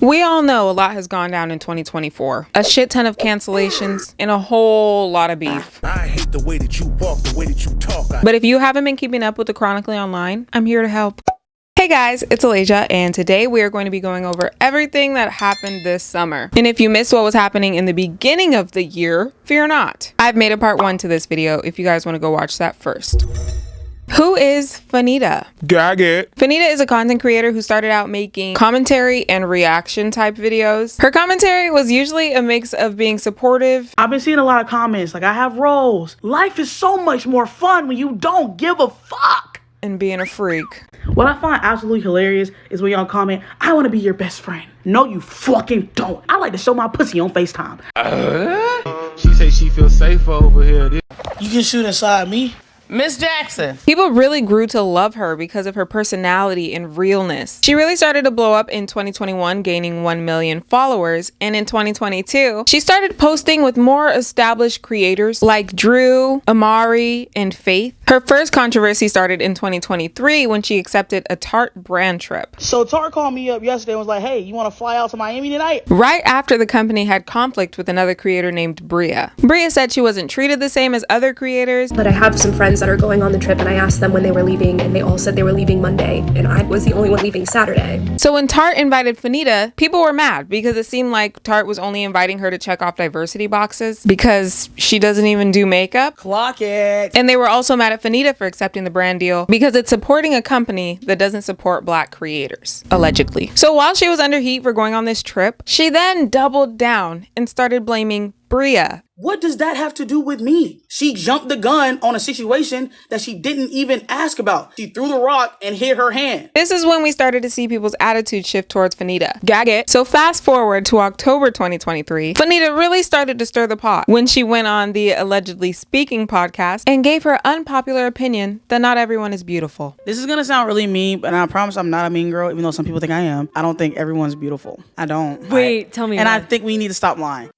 We all know a lot has gone down in 2024. A shit ton of cancellations and a whole lot of beef. I hate the way that you walk, the way that you talk. But if you haven't been keeping up with the Chronically Online, I'm here to help. Hey guys, it's Alasia, and today we are going to be going over everything that happened this summer. And if you missed what was happening in the beginning of the year, fear not. I've made a part 1 to this video if you guys want to go watch that first. Who is Fannita? Gag it. Fannita is a content creator who started out making commentary and reaction type videos. Her commentary was usually a mix of being supportive. I've been seeing a lot of comments like, I have roles. Life is so much more fun when you don't give a fuck. And being a freak. What I find absolutely hilarious is when y'all comment, I want to be your best friend. No, you fucking don't. I like to show my pussy on FaceTime. She say she feels safe over here. You can shoot inside me. Miss Jackson. People really grew to love her because of her personality and realness. She really started to blow up in 2021, gaining 1 million followers. And in 2022, she started posting with more established creators like Drew, Amari, and Faith. Her first controversy started in 2023 when she accepted a Tarte brand trip. So Tarte called me up yesterday and was like, hey, you want to fly out to Miami tonight? Right after the company had conflict with another creator named Bria. Bria said she wasn't treated the same as other creators. But I have some friends that are going on the trip, and I asked them when they were leaving, and they all said they were leaving Monday, and I was the only one leaving Saturday. So when Tarte invited Fannita, people were mad because it seemed like Tarte was only inviting her to check off diversity boxes because she doesn't even do makeup. Clock it. And they were also mad at Fannita for accepting the brand deal because it's supporting a company that doesn't support Black creators, allegedly. So while she was under heat for going on this trip, she then doubled down and started blaming Bria. What does that have to do with me? She jumped the gun on a situation that she didn't even ask about. She threw the rock and hit her hand. This is when we started to see people's attitude shift towards Fannita. Gag it. So fast forward to October 2023, Fannita really started to stir the pot when she went on the Allegedly Speaking podcast and gave her unpopular opinion that not everyone is beautiful. This is gonna sound really mean, but I promise I'm not a mean girl, even though some people think I am. I don't think everyone's beautiful. I don't. Wait, tell me And why. I think we need to stop lying.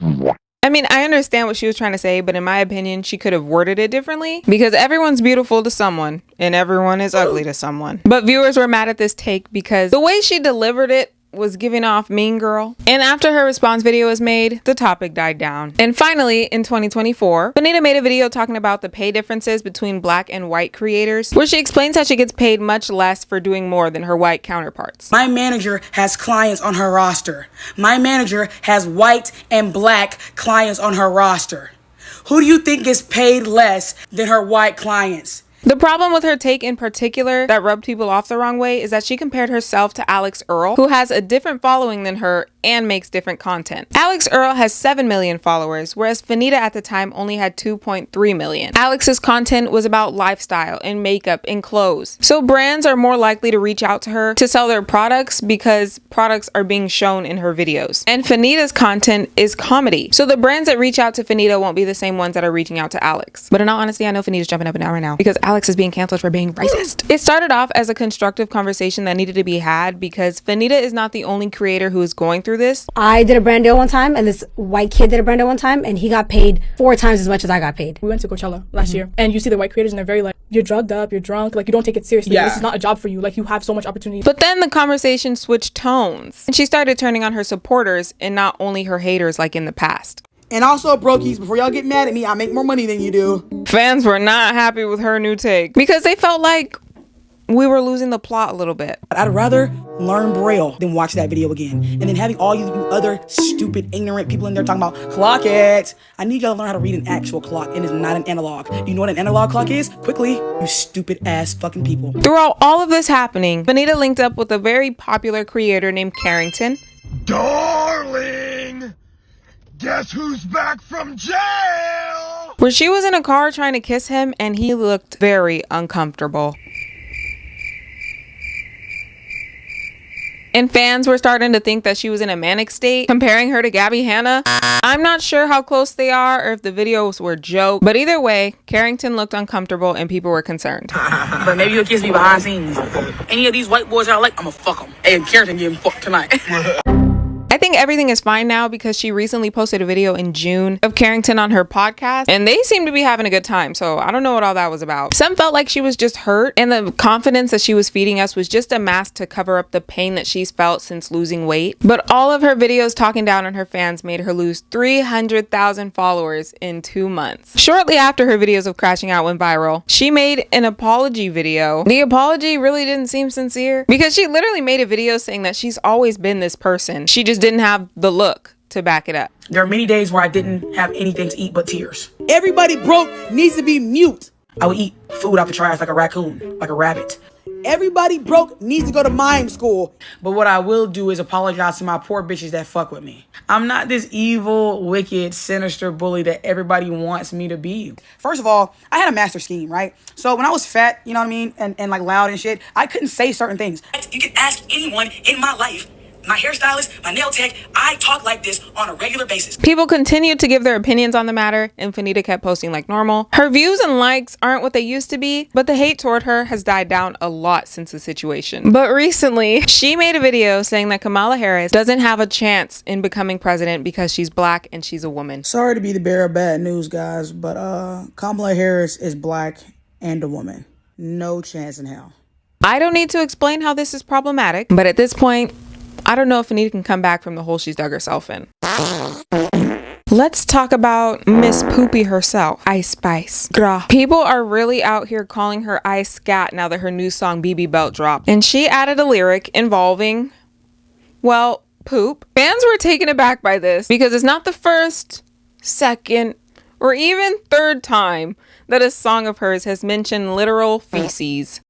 I mean, I understand what she was trying to say, but in my opinion, she could have worded it differently because everyone's beautiful to someone and everyone is ugly to someone. But viewers were mad at this take because the way she delivered it was giving off mean girl. And after her response video was made, the topic died down. And finally, in 2024, Fannita made a video talking about the pay differences between Black and white creators, where she explains how she gets paid much less for doing more than her white counterparts. My manager has clients on her roster. My manager has white and Black clients on her roster. Who do you think gets paid less than her white clients? The problem with her take in particular that rubbed people off the wrong way is that she compared herself to Alex Earl, who has a different following than her and makes different content. Alex Earl has 7 million followers, whereas Fannita at the time only had 2.3 million. Alex's content was about lifestyle and makeup and clothes. So brands are more likely to reach out to her to sell their products because products are being shown in her videos. And Fannita's content is comedy. So the brands that reach out to Fannita won't be the same ones that are reaching out to Alex. But in all honesty, I know Fannita's jumping up and down right now because Alex is being canceled for being racist. It started off as a constructive conversation that needed to be had because Fannita is not the only creator who is going through this. I did a brand deal one time, and this white kid did a brand deal one time, and he got paid 4 times as much as I got paid. We went to Coachella last year, and you see the white creators, and they're very like, you're drugged up, you're drunk, like you don't take it seriously. Yeah. This is not a job for you. Like you have so much opportunity. But then the conversation switched tones, and she started turning on her supporters and not only her haters like in the past. And also, brokies, before y'all get mad at me, I make more money than you do. Fans were not happy with her new take because they felt like we were losing the plot a little bit. I'd rather learn Braille than watch that video again. And then having all you other stupid, ignorant people in there talking about clock it. I need y'all to learn how to read an actual clock, and it's not an analog. Do you know what an analog clock is? Quickly, you stupid ass fucking people. Throughout all of this happening, Fannita linked up with a very popular creator named Carrington. Darling, guess who's back from jail? Where she was in a car trying to kiss him and he looked very uncomfortable. And fans were starting to think that she was in a manic state, comparing her to Gabby Hanna. I'm not sure how close they are or if the videos were jokes, but either way, Carrington looked uncomfortable and people were concerned. But maybe you'll kiss me behind scenes. Any of these white boys I like, I'ma fuck them. Hey, Carrington getting fucked tonight. I think think everything is fine now because she recently posted a video in June of Carrington on her podcast, and they seem to be having a good time, so I don't know what all that was about. Some felt like she was just hurt, and the confidence that she was feeding us was just a mask to cover up the pain that she's felt since losing weight. But all of her videos talking down on her fans made her lose 300,000 followers in 2 months. Shortly after her videos of crashing out went viral, she made an apology video. The apology really didn't seem sincere because she literally made a video saying that she's always been this person. She just didn't have the look to back it up. There are many days where I didn't have anything to eat but tears. Everybody broke needs to be mute. I would eat food out the trash like a raccoon, like a rabbit. Everybody broke needs to go to mime school. But what I will do is apologize to my poor bitches that fuck with me. I'm not this evil, wicked, sinister bully that everybody wants me to be. First of all, I had a master scheme, right? So when I was fat, you know what I mean, and like loud and shit, I couldn't say certain things. You can ask anyone in my life, my hairstylist, my nail tech, I talk like this on a regular basis. People continued to give their opinions on the matter, and Fannita kept posting like normal. Her views and likes aren't what they used to be, but the hate toward her has died down a lot since the situation. But recently, she made a video saying that Kamala Harris doesn't have a chance in becoming president because she's black and she's a woman. Sorry to be the bearer of bad news, guys, but Kamala Harris is black and a woman. No chance in hell. I don't need to explain how this is problematic, but at this point, I don't know if Fannita can come back from the hole she's dug herself in. Let's talk about Miss Poopy herself, Ice Spice. Grah. People are really out here calling her Ice Scat now that her new song BB Belt dropped. And she added a lyric involving, well, poop. Fans were taken aback by this because it's not the first, second, or even third time that a song of hers has mentioned literal feces.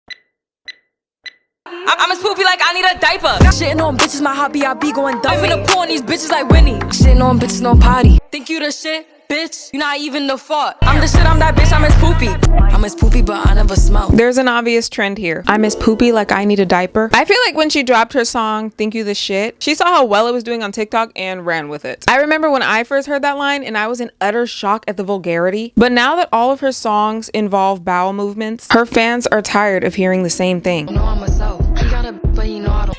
I'm as poopy like I need a diaper. Shitting on bitches, my hobby, I be going dumb. I'm finna pull on these bitches like Winnie. Shitting on bitches, no potty. Think you the shit, bitch? You not even the fault. I'm the shit, I'm that bitch, I'm as poopy. I'm as poopy, but I never smell. There's an obvious trend here. I'm as poopy like I need a diaper. I feel like when she dropped her song, Think You the Shit, she saw how well it was doing on TikTok and ran with it. I remember when I first heard that line and I was in utter shock at the vulgarity. But now that all of her songs involve bowel movements, her fans are tired of hearing the same thing.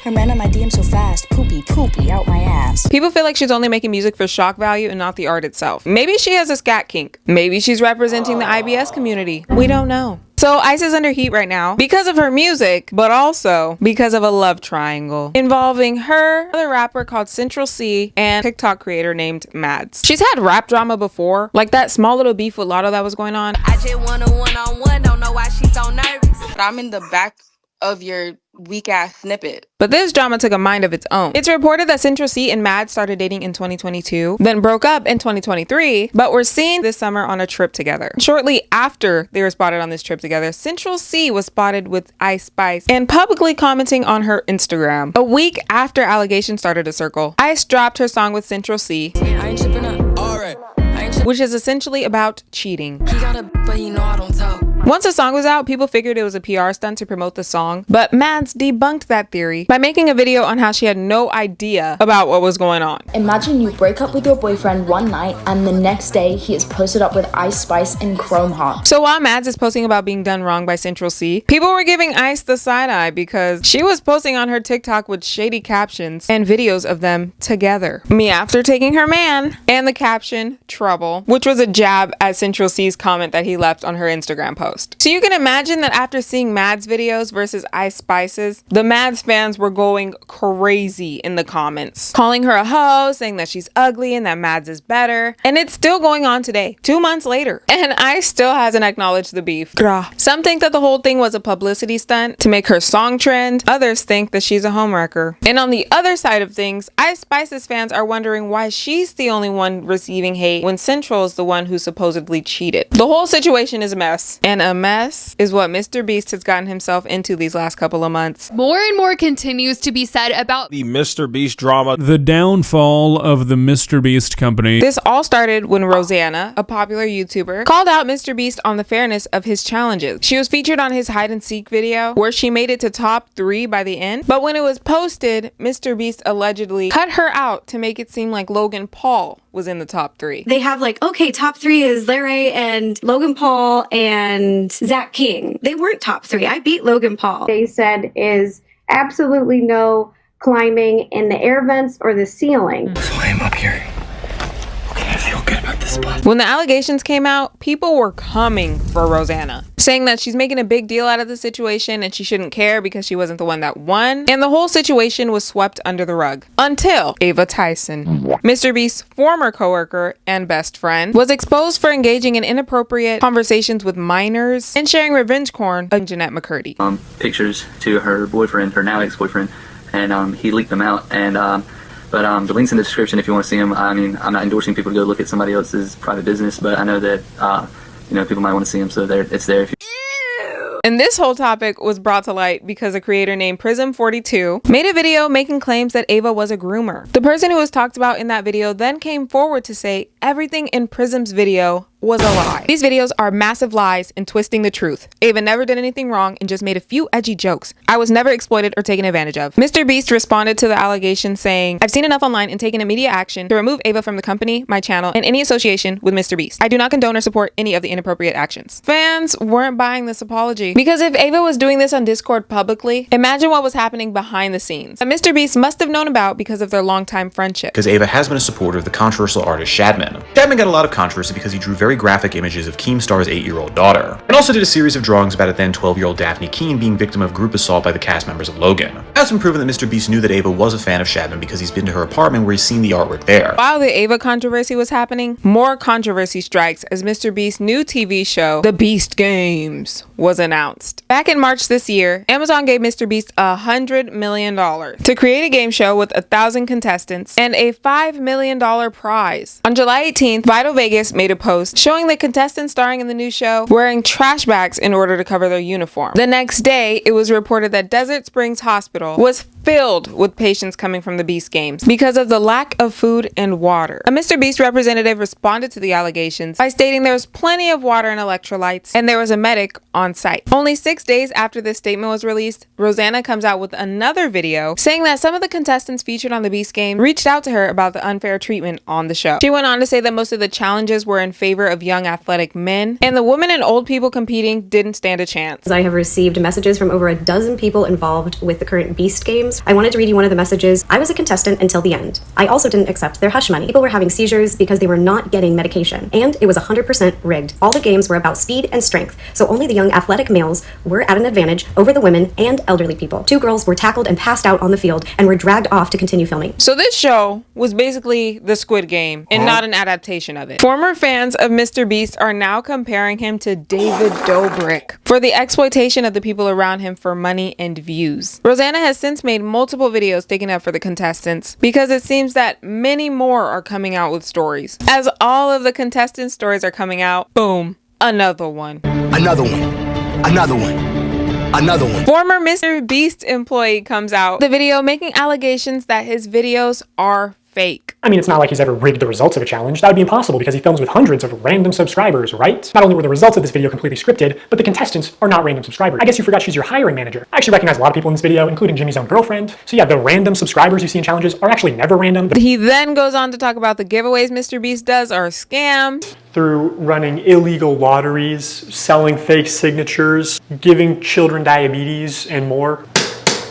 Her man on my DM so fast, poopy out my ass. People feel like she's only making music for shock value and not the art itself. Maybe she has a scat kink. Maybe she's representing the IBS community. We don't know. So Ice is under heat right now because of her music, but also because of a love triangle involving her, another rapper called Central C, and TikTok creator named Mads. She's had rap drama before, like that small little beef with Lotto that was going on. I just want a one-on-one, don't know why she's so nervous. But I'm in the back of your weak ass snippet. But this drama took a mind of its own. It's reported that Central C and Mads started dating in 2022, then broke up in 2023, but were seen this summer on a trip together. Shortly after they were spotted on this trip together, Central C was spotted with Ice Spice and publicly commenting on her Instagram. A week after allegations started to circle, Ice dropped her song with Central C, I ain't tripping up. Alright. which is essentially about cheating. He got a, but you know I don't tell. Once the song was out, people figured it was a PR stunt to promote the song, but Mads debunked that theory by making a video on how she had no idea about what was going on. Imagine you break up with your boyfriend one night and the next day he is posted up with Ice Spice and Chrome Heart. So while Mads is posting about being done wrong by Central C, people were giving Ice the side eye because she was posting on her TikTok with shady captions and videos of them together. Me after taking her man, and the caption, trouble, which was a jab at Central C's comment that he left on her Instagram post. So you can imagine that after seeing Mads videos versus Ice Spice's, the Mads fans were going crazy in the comments, calling her a hoe, saying that she's ugly and that Mads is better. And it's still going on today, 2 months later. And Ice still hasn't acknowledged the beef. Grah. Some think that the whole thing was a publicity stunt to make her song trend. Others think that she's a homewrecker. And on the other side of things, Ice Spice's fans are wondering why she's the only one receiving hate when Central is the one who supposedly cheated. The whole situation is a mess. And a mess is what MrBeast has gotten himself into these last couple of months. More and more continues to be said about the MrBeast drama. The downfall of the MrBeast company. This all started when Rosanna, a popular YouTuber, called out MrBeast on the fairness of his challenges. She was featured on his hide and seek video where she made it to top 3 by the end. But when it was posted, MrBeast allegedly cut her out to make it seem like Logan Paul was in the top 3. They have like, okay, top 3 is Larry and Logan Paul and Zach King. They weren't top 3. I beat Logan Paul. They said is absolutely no climbing in the air vents or the ceiling. So I am up here. Okay, I feel good about this spot. When the allegations came out, people were coming for Rosanna, saying that she's making a big deal out of the situation and she shouldn't care because she wasn't the one that won, and the whole situation was swept under the rug. Until Ava Tyson, MrBeast's former coworker and best friend, was exposed for engaging in inappropriate conversations with minors and sharing revenge porn of Jeanette McCurdy. Pictures to her boyfriend, her now ex-boyfriend, and he leaked them out, and but the link's in the description if you want to see them. I mean, I'm not endorsing people to go look at somebody else's private business, but I know that you know, people might want to see them, so it's there if you. And this whole topic was brought to light because a creator named Prism42 made a video making claims that Ava was a groomer. The person who was talked about in that video then came forward to say everything in Prism's video was a lie. These videos are massive lies and twisting the truth. Ava never did anything wrong and just made a few edgy jokes. I was never exploited or taken advantage of. MrBeast responded to the allegation saying, I've seen enough online and taken immediate action to remove Ava from the company, my channel, and any association with MrBeast. I do not condone or support any of the inappropriate actions. Fans weren't buying this apology because if Ava was doing this on Discord publicly, imagine what was happening behind the scenes that MrBeast must have known about because of their longtime friendship. Because Ava has been a supporter of the controversial artist Shadman. Shadman got a lot of controversy because he drew very graphic images of Keemstar's 8-year-old daughter, and also did a series of drawings about a then 12-year-old Daphne Keem being victim of group assault by the cast members of Logan. It has been proven that MrBeast knew that Ava was a fan of Shadman because he's been to her apartment where he's seen the artwork there. While the Ava controversy was happening, more controversy strikes as MrBeast's new TV show, The Beast Games, was announced. Back in March this year, Amazon gave MrBeast $100 million to create a game show with 1,000 contestants and a $5 million prize. On July 18th, Vital Vegas made a post showing the contestants starring in the new show wearing trash bags in order to cover their uniform. The next day, it was reported that Desert Springs Hospital was filled with patients coming from the Beast Games because of the lack of food and water. A MrBeast representative responded to the allegations by stating there was plenty of water and electrolytes and there was a medic on site. Only 6 days after this statement was released, Rosanna comes out with another video saying that some of the contestants featured on the Beast Game reached out to her about the unfair treatment on the show. She went on to say that most of the challenges were in favor of young athletic men and the women and old people competing didn't stand a chance. I have received messages from over a dozen people involved with the current Beast Games. I wanted to read you one of the messages. I was a contestant until the end. I also didn't accept their hush money. People were having seizures because they were not getting medication, and it was 100% rigged. All the games were about speed and strength, so only the young athletic males were at an advantage over the women and elderly people. 2 girls were tackled and passed out on the field and were dragged off to continue filming. So this show was basically the Squid Game and not an adaptation of it. Former fans of MrBeast are now comparing him to David Dobrik for the exploitation of the people around him for money and views. Rosanna has since made multiple videos taken up for the contestants because it seems that many more are coming out with stories. As all of the contestant stories are coming out, boom, another one. Another one. Another one. Another one. Former MrBeast employee comes out the video making allegations that his videos are fake. I mean, it's not like he's ever rigged the results of a challenge. That would be impossible because he films with hundreds of random subscribers, right? Not only were the results of this video completely scripted, but the contestants are not random subscribers. I guess you forgot she's your hiring manager. I actually recognize a lot of people in this video, including Jimmy's own girlfriend. So yeah, the random subscribers you see in challenges are actually never random. He then goes on to talk about the giveaways MrBeast does are scams. Through running illegal lotteries, selling fake signatures, giving children diabetes, and more.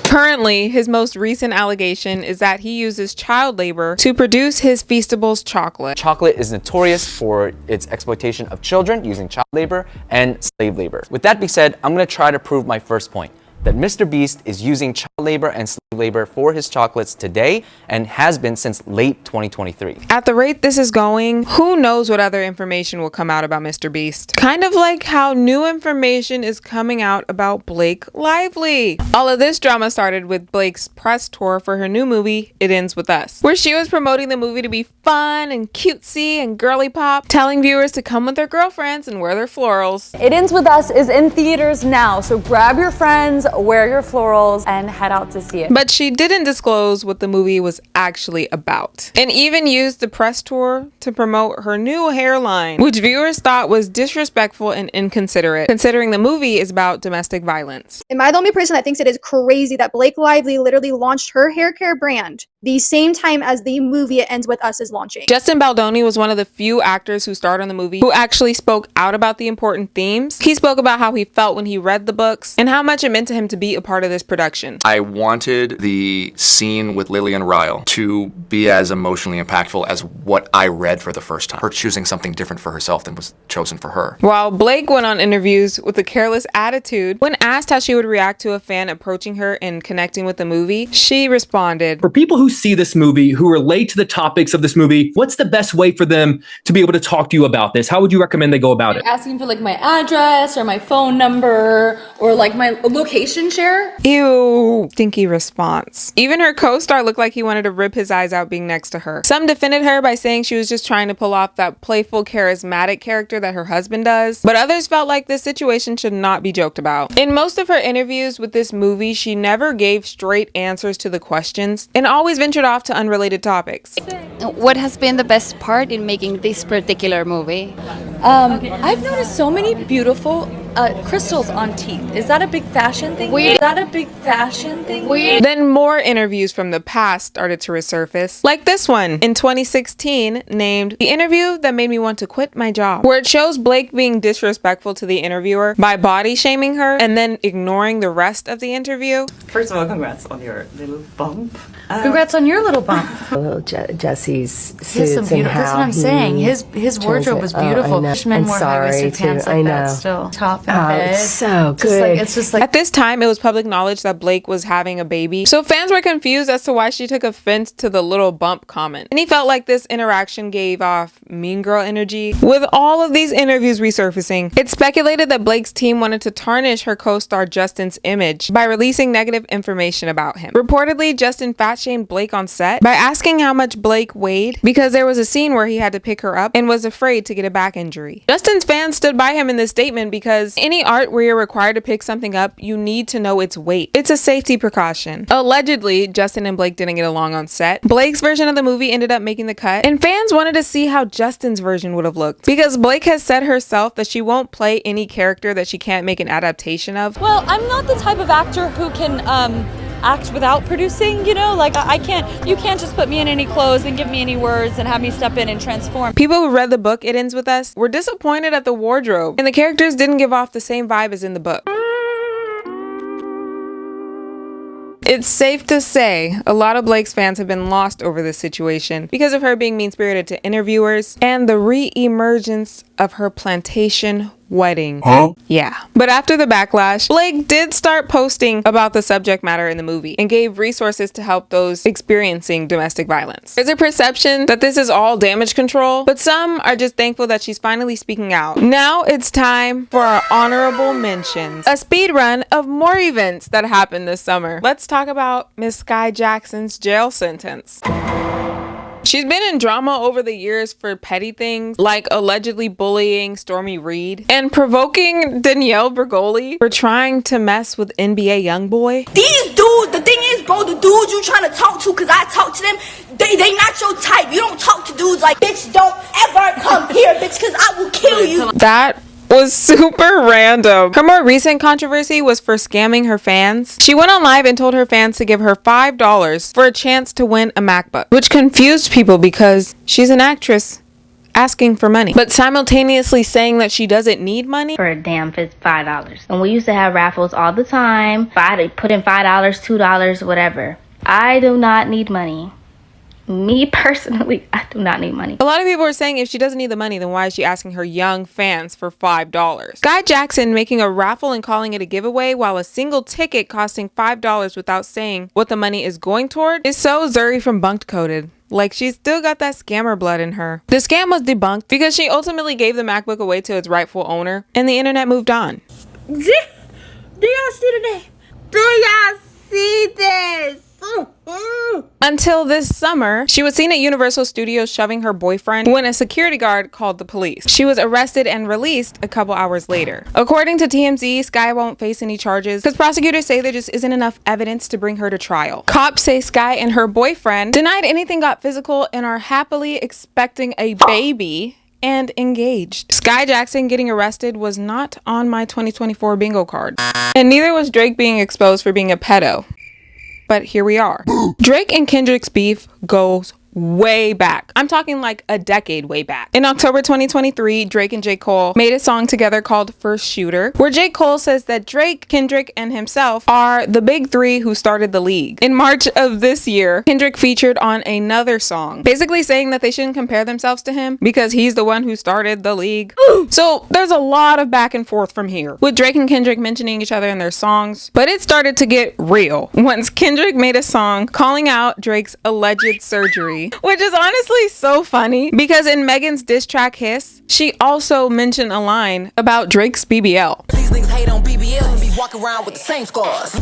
Currently, his most recent allegation is that he uses child labor to produce his Feastables chocolate. Chocolate is notorious for its exploitation of children using child labor and slave labor. With that being said, I'm going to try to prove my first point, that MrBeast is using child labor and slave labor for his chocolates today and has been since late 2023. At the rate this is going, who knows what other information will come out about MrBeast. Kind of like how new information is coming out about Blake Lively. All of this drama started with Blake's press tour for her new movie, It Ends With Us, where she was promoting the movie to be fun and cutesy and girly pop, telling viewers to come with their girlfriends and wear their florals. It Ends With Us is in theaters now, so grab your friends, wear your florals, and head out to see it. But she didn't disclose what the movie was actually about, and even used the press tour to promote her new hairline, which viewers thought was disrespectful and inconsiderate, considering the movie is about domestic violence. Am I the only person that thinks it is crazy that Blake Lively literally launched her hair care brand the same time as the movie It Ends With Us is launching. Justin Baldoni was one of the few actors who starred on the movie who actually spoke out about the important themes. He spoke about how he felt when he read the books and how much it meant to him to be a part of this production. I wanted the scene with Lily and Ryle to be as emotionally impactful as what I read for the first time. Her choosing something different for herself than was chosen for her. While Blake went on interviews with a careless attitude, when asked how she would react to a fan approaching her and connecting with the movie, she responded, "For people who see this movie, who relate to the topics of this movie, what's the best way for them to be able to talk to you about this? How would you recommend they go about it?" Asking for like my address or my phone number or like my location share. Ew, stinky response. Even her co-star looked like he wanted to rip his eyes out being next to her. Some defended her by saying she was just trying to pull off that playful, charismatic character that her husband does, but others felt like this situation should not be joked about. In most of her interviews with this movie, she never gave straight answers to the questions and always ventured off to unrelated topics. What has been the best part in making this particular movie? I've noticed so many beautiful crystals on teeth. Is that a big fashion thing? Is that a big fashion thing? Then more interviews from the past started to resurface, like this one in 2016 named "The Interview That Made Me Want to Quit My Job," where it shows Blake being disrespectful to the interviewer by body shaming her and then ignoring the rest of the interview. First of all, congrats on your little bump. Congrats on your little bump. Jesse's suits That's what I'm saying. His wardrobe was beautiful. Men wore high-waisted pants like that still. Top and bed. It's so good. It's just like at this time, it was public knowledge that Blake was having a baby, so fans were confused as to why she took offense to the little bump comment. And he felt like this interaction gave off mean girl energy. With all of these interviews resurfacing, it's speculated that Blake's team wanted to tarnish her co-star Justin's image by releasing negative information about him. Reportedly, Justin fat-shamed Blake on set by asking how much Blake weighed because there was a scene where he had to pick her up and was afraid to get a back injury. Justin's fans stood by him in this statement because any art where you're required to pick something up, you need to know its weight. It's a safety precaution. Allegedly, Justin and Blake didn't get along on set. Blake's version of the movie ended up making the cut, and fans wanted to see how Justin's version would have looked because Blake has said herself that she won't play any character that she can't make an adaptation of. Well, I'm not the type of actor who can act without producing, you know, like you can't just put me in any clothes and give me any words and have me step in and transform. People who read the book It Ends With Us were disappointed at the wardrobe, and the characters didn't give off the same vibe as in the book. It's safe to say a lot of Blake's fans have been lost over this situation because of her being mean-spirited to interviewers and the re-emergence of her plantation wedding. Huh? Yeah. But after the backlash, Blake did start posting about the subject matter in the movie and gave resources to help those experiencing domestic violence. There's a perception that this is all damage control, but some are just thankful that she's finally speaking out. Now it's time for our honorable mentions, a speed run of more events that happened this summer. Let's talk about Miss Skai Jackson's jail sentence. She's been in drama over the years for petty things like allegedly bullying Stormy Reed and provoking Danielle Bergoli for trying to mess with NBA YoungBoy. These dudes, the thing is, bro, the dudes you trying to talk to, cause I talk to them, they not your type. You don't talk to dudes like, bitch, don't ever come here, bitch, cause I will kill you. That was super random. Her more recent controversy was for scamming her fans. She went on live and told her fans to give her $5 for a chance to win a MacBook, which confused people because she's an actress asking for money, but simultaneously saying that she doesn't need money. For a damn $5. And we used to have raffles all the time. I put in $5, $2, whatever. I do not need money. Me personally, I do not need money. A lot of people are saying if she doesn't need the money, then why is she asking her young fans for $5? Skai Jackson making a raffle and calling it a giveaway while a single ticket costing $5 without saying what the money is going toward is so Zuri from Bunked Coded. Like, she's still got that scammer blood in her. The scam was debunked because she ultimately gave the MacBook away to its rightful owner, and the internet moved on. Do y'all see today? Do y'all see this? Until this summer, she was seen at Universal Studios shoving her boyfriend when a security guard called the police. She was arrested and released a couple hours later. According to TMZ, Skai won't face any charges because prosecutors say there just isn't enough evidence to bring her to trial. Cops say Skai and her boyfriend denied anything got physical and are happily expecting a baby and engaged. Skai Jackson getting arrested was not on my 2024 bingo card. And neither was Drake being exposed for being a pedo. but here we are. Drake and Kendrick's beef goes way back. I'm talking like a decade way back. In October 2023, Drake and J. Cole made a song together called First Shooter, where J. Cole says that Drake, Kendrick, and himself are the big three who started the league. In March of this year, Kendrick featured on another song, basically saying that they shouldn't compare themselves to him because he's the one who started the league. So there's a lot of back and forth from here, with Drake and Kendrick mentioning each other in their songs, but it started to get real once Kendrick made a song calling out Drake's alleged surgery, which is honestly so funny because in Megan's diss track Hiss, she also mentioned a line about Drake's BBL. These niggas hate on BBL and be walking around with the same scars.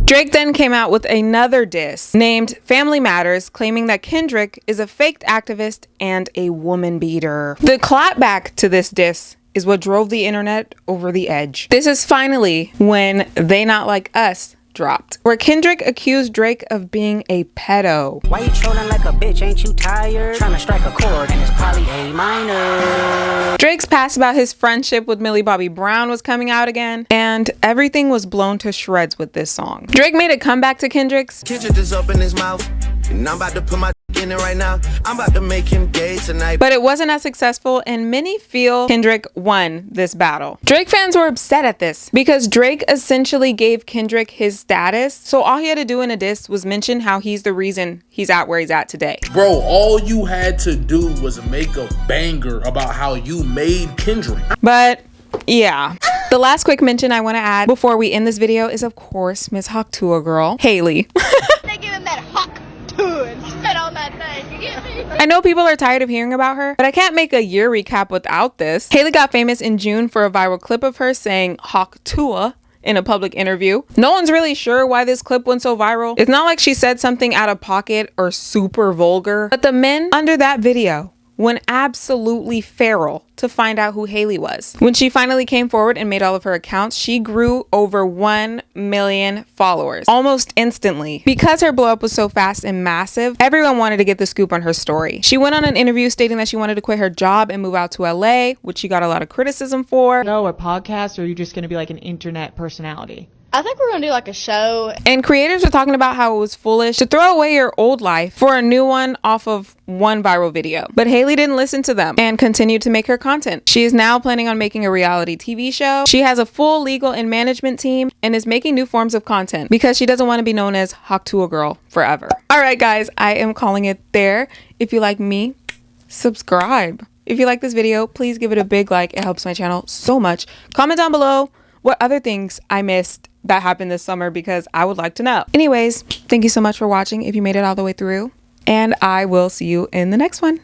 Drake then came out with another diss named Family Matters, claiming that Kendrick is a fake activist and a woman beater. The clapback to this diss is what drove the internet over the edge. This is finally when They Not Like Us dropped, where Kendrick accused Drake of being a pedo. Why you trolling like a bitch? Ain't you tired? Trying to strike a chord and it's probably A minor. Drake's past about his friendship with Millie Bobby Brown was coming out again, and everything was blown to shreds with this song. Drake made a comeback to Kendrick's. Kendrick just opened his mouth and I'm about to put my in it right now. I'm about to make him gay tonight. But it wasn't as successful, and many feel Kendrick won this battle. Drake fans were upset at this because Drake essentially gave Kendrick his status, so all he had to do in a diss was mention how he's the reason he's at where he's at today. Bro, all you had to do was make a banger about how you made Kendrick. But yeah. The last quick mention I want to add before we end this video is, of course, Miss Hawktuah Girl, Heyy. They give him that Hawktuah and spit on that thing. You get me? I know people are tired of hearing about her, but I can't make a year recap without this. Heyy got famous in June for a viral clip of her saying Hawktuah in a public interview. No one's really sure why this clip went so viral. It's not like she said something out of pocket or super vulgar, but the men under that video went absolutely feral to find out who Heyy was. When she finally came forward and made all of her accounts, she grew over 1 million followers almost instantly. Because her blow up was so fast and massive, everyone wanted to get the scoop on her story. She went on an interview stating that she wanted to quit her job and move out to LA, which she got a lot of criticism for. No, a podcast, or are you just gonna be like an internet personality? I think we're gonna do like a show. And creators were talking about how it was foolish to throw away your old life for a new one off of one viral video. But Heyy didn't listen to them and continued to make her content. She is now planning on making a reality TV show. She has a full legal and management team and is making new forms of content because she doesn't want to be known as Hawktuah Girl forever. All right, guys, I am calling it there. If you like me, subscribe. If you like this video, please give it a big like. It helps my channel so much. Comment down below what other things I missed that happened this summer because I would like to know. Anyways, thank you so much for watching if you made it all the way through, and I will see you in the next one.